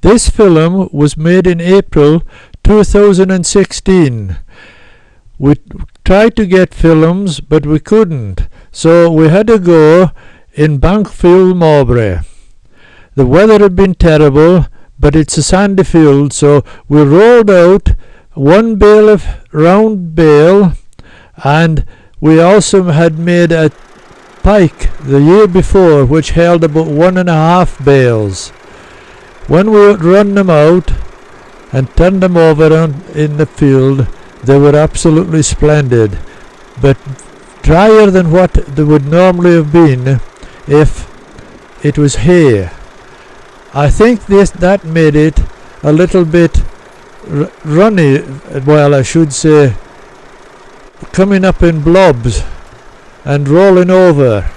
This film was made in April 2016. We tried to get films, but we couldn't, so we had to go in Bankfield, Mowbray. The weather had been terrible, but it's a sandy field, so we rolled out one bale of round bale, and we also had made a pike the year before which held about 1.5 bales. When we would run them out and turn them over in the field, they were absolutely splendid, but drier than what they would normally have been if it was hay. I think that made it a little bit runny, well, I should say, coming up in blobs and rolling over,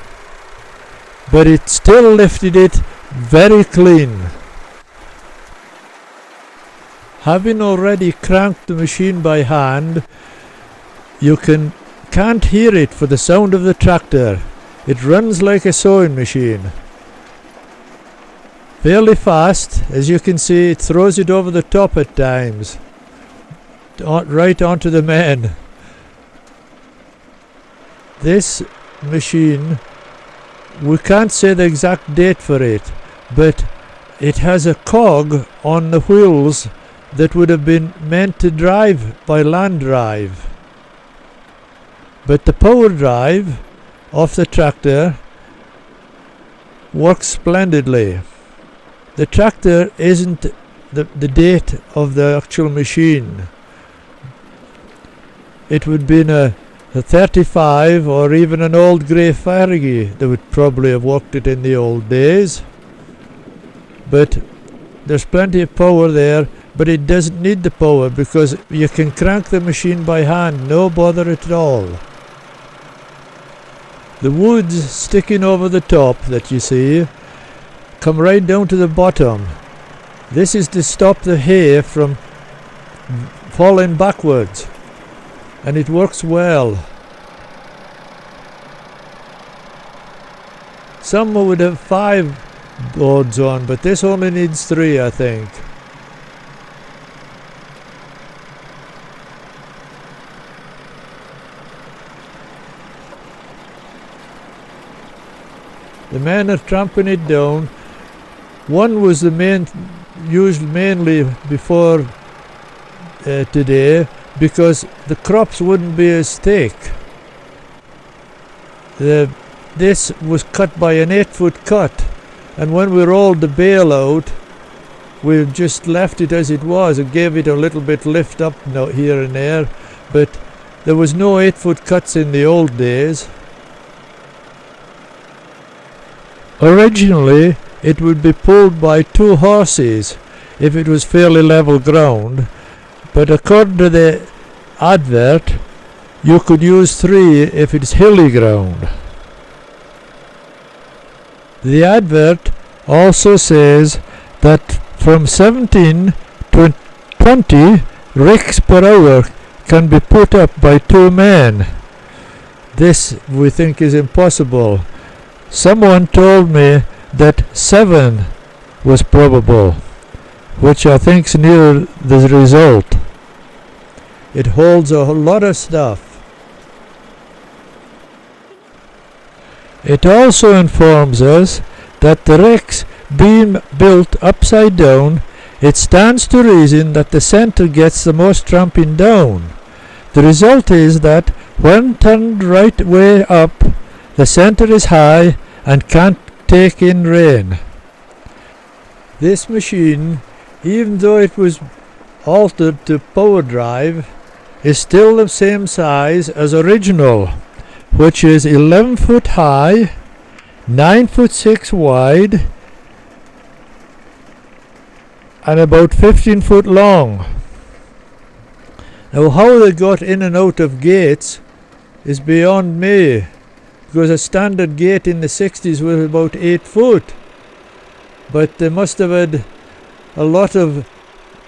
but it still lifted it very clean. Having already cranked the machine by hand, you can't hear it for the sound of the tractor. It runs like a sewing machine. Fairly fast, as you can see. It throws it over the top at times, right onto the men. This machine, we can't say the exact date for it, but it has a cog on the wheels that would have been meant to drive by land drive. But the power drive of the tractor works splendidly. The tractor isn't the date of the actual machine. It would have been a 35 or even an old grey Farragy that would probably have worked it in the old days. But there's plenty of power there, but it doesn't need the power because you can crank the machine by hand, no bother at all. The woods sticking over the top that you see come right down to the bottom. This is to stop the hay from falling backwards, and it works well. Some would have 5 boards on, but this only needs 3, I think. The men are tramping it down. One was the main, used mainly before today, because the crops wouldn't be as thick. This was cut by an 8-foot cut, and when we rolled the bale out, we just left it as it was and gave it a little bit lift up here and there, but there was no 8-foot cuts in the old days. Originally, it would be pulled by 2 horses if it was fairly level ground, but according to the advert, you could use 3 if it's hilly ground. The advert also says that from 17 to 20 ricks per hour can be put up by 2 men. This we think is impossible. Someone told me that 7 was probable, which I think's near the result. It holds a lot of stuff. It also informs us that the ricks being built upside down, it stands to reason that the centre gets the most tramping down. The result is that when turned right way up, the centre is high and can't take in rain. This machine, even though it was altered to power drive, is still the same size as original, which is 11 foot high, 9 foot 6 wide, and about 15 foot long. Now how they got in and out of gates is beyond me, because a standard gate in the 60s was about 8 foot, but they must have had a lot of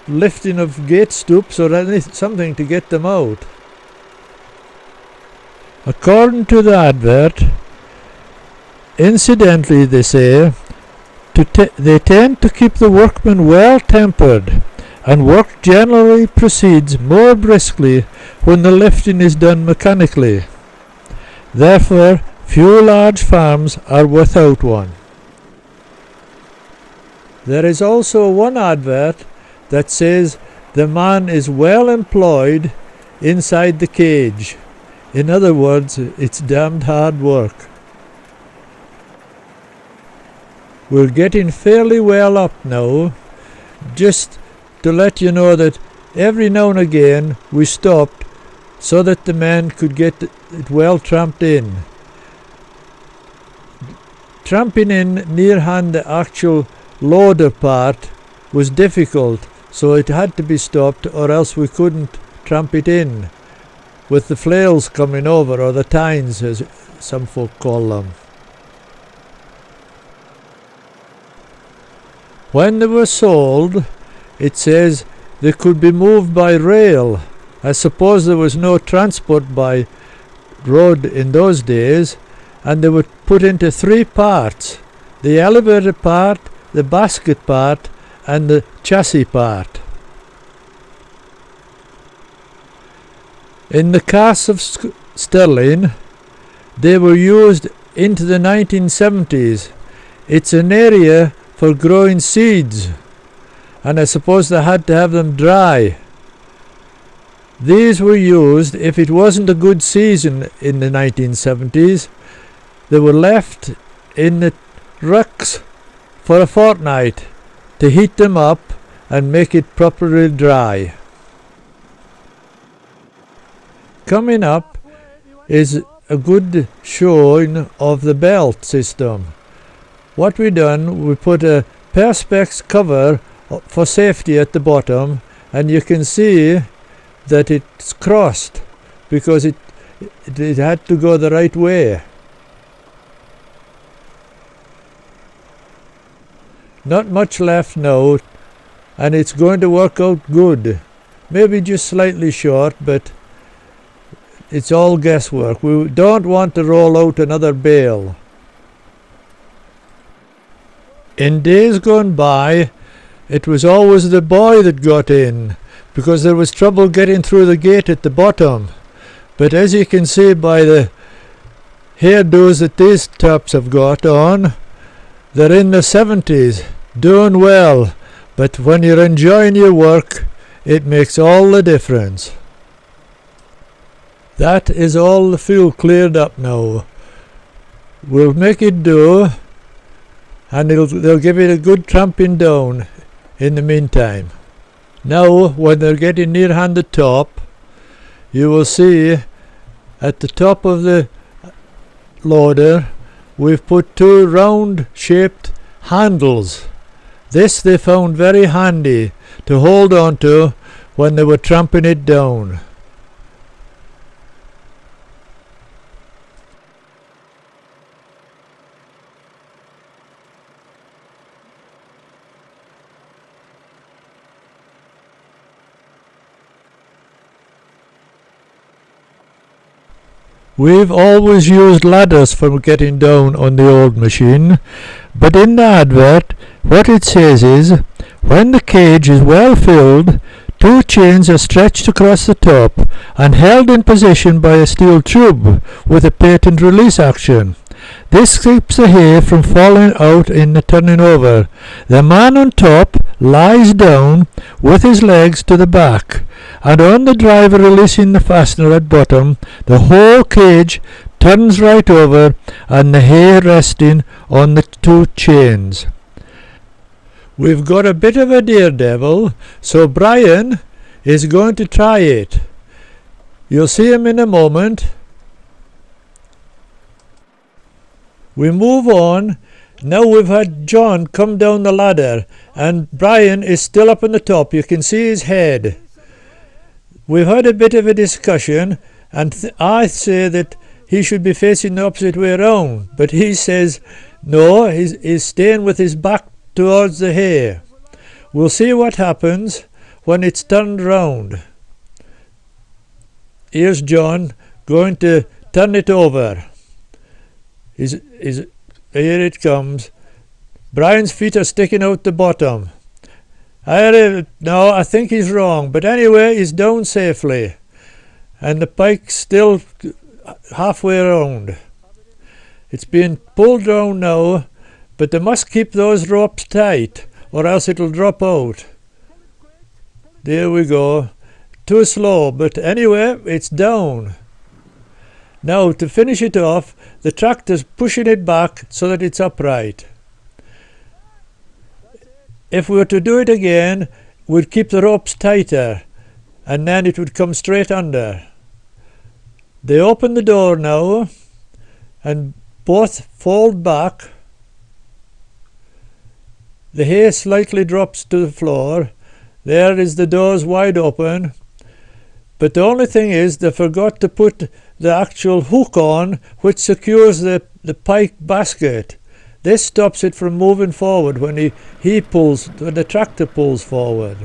lifting of gate stoops or something to get them out. According to the advert, incidentally they say, They tend to keep the workmen well tempered, and work generally proceeds more briskly when the lifting is done mechanically. Therefore, few large farms are without one. There is also one advert that says the man is well employed inside the cage. In other words, it's damned hard work. We're getting fairly well up now. Just to let you know that every now and again we stopped so that the men could get it well tramped in. Tramping in near hand the actual loader part was difficult, so it had to be stopped, or else we couldn't tramp it in with the flails coming over, or the tines as some folk call them. When they were sold, it says they could be moved by rail. I suppose there was no transport by road in those days, and they were put into three parts: the elevator part, the basket part, and the chassis part. In the Carse of Stirling, they were used into the 1970s. It's an area for growing seeds, and I suppose they had to have them dry. These were used if it wasn't a good season in the 1970s. They were left in the rucks for a fortnight to heat them up and make it properly dry. Coming up is a good showing of the belt system. What we done, we put a perspex cover for safety at the bottom, and you can see that it's crossed because it had to go the right way. Not much left now, and it's going to work out good. Maybe just slightly short, but it's all guesswork. We don't want to roll out another bale. In days gone by, it was always the boy that got in, because there was trouble getting through the gate at the bottom. But as you can see by the hairdos that these tops have got on, they're in the 70s, doing well. But when you're enjoying your work, it makes all the difference. That is all the fuel cleared up now. We'll make it do, and they'll give it a good tramping down in the meantime. Now, when they're getting near hand the top, you will see at the top of the loader we've put two round shaped handles. This they found very handy to hold on to when they were tramping it down. We've always used ladders for getting down on the old machine, but in the advert what it says is, when the cage is well filled, two chains are stretched across the top and held in position by a steel tube with a patent release action. This keeps the hay from falling out in the turning over. The man on top lies down with his legs to the back, and on the driver releasing the fastener at bottom, the whole cage turns right over and the hay resting on the two chains. We've got a bit of a daredevil, so Brian is going to try it. You'll see him in a moment. We move on. Now we've had John come down the ladder, and Brian is still up on the top. You can see his head. We've had a bit of a discussion, and I say that he should be facing the opposite way around, but he says no, he's staying with his back towards the hay. We'll see what happens when it's turned round. Here's John going to turn it over. Here it comes. Brian's feet are sticking out the bottom. No, I think he's wrong, but anyway, he's down safely. And the pike's still halfway around. It's being pulled down now, but they must keep those ropes tight, or else it'll drop out. There we go. Too slow, but anyway, it's down. Now, to finish it off, the tractor's pushing it back so that it's upright. If we were to do it again, we'd keep the ropes tighter, and then it would come straight under. They open the door now, and both fold back. The hay slightly drops to the floor. There is the doors wide open. But the only thing is they forgot to put the actual hook on which secures the pike basket. This stops it from moving forward when when the tractor pulls forward.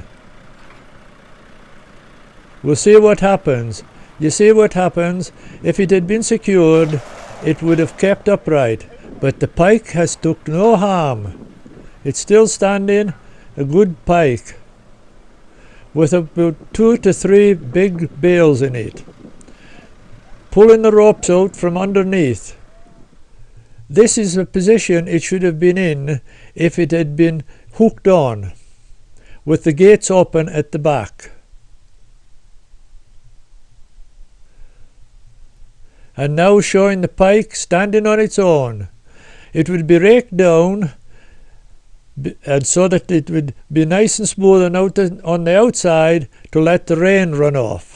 We'll see what happens. You see what happens? If it had been secured, it would have kept upright. But the pike has took no harm. It's still standing, a good pike, with about 2 to 3 big bales in it. Pulling the ropes out from underneath. This is the position it should have been in if it had been hooked on, with the gates open at the back. And now showing the pike standing on its own. It would be raked down, and so that it would be nice and smooth on the outside to let the rain run off.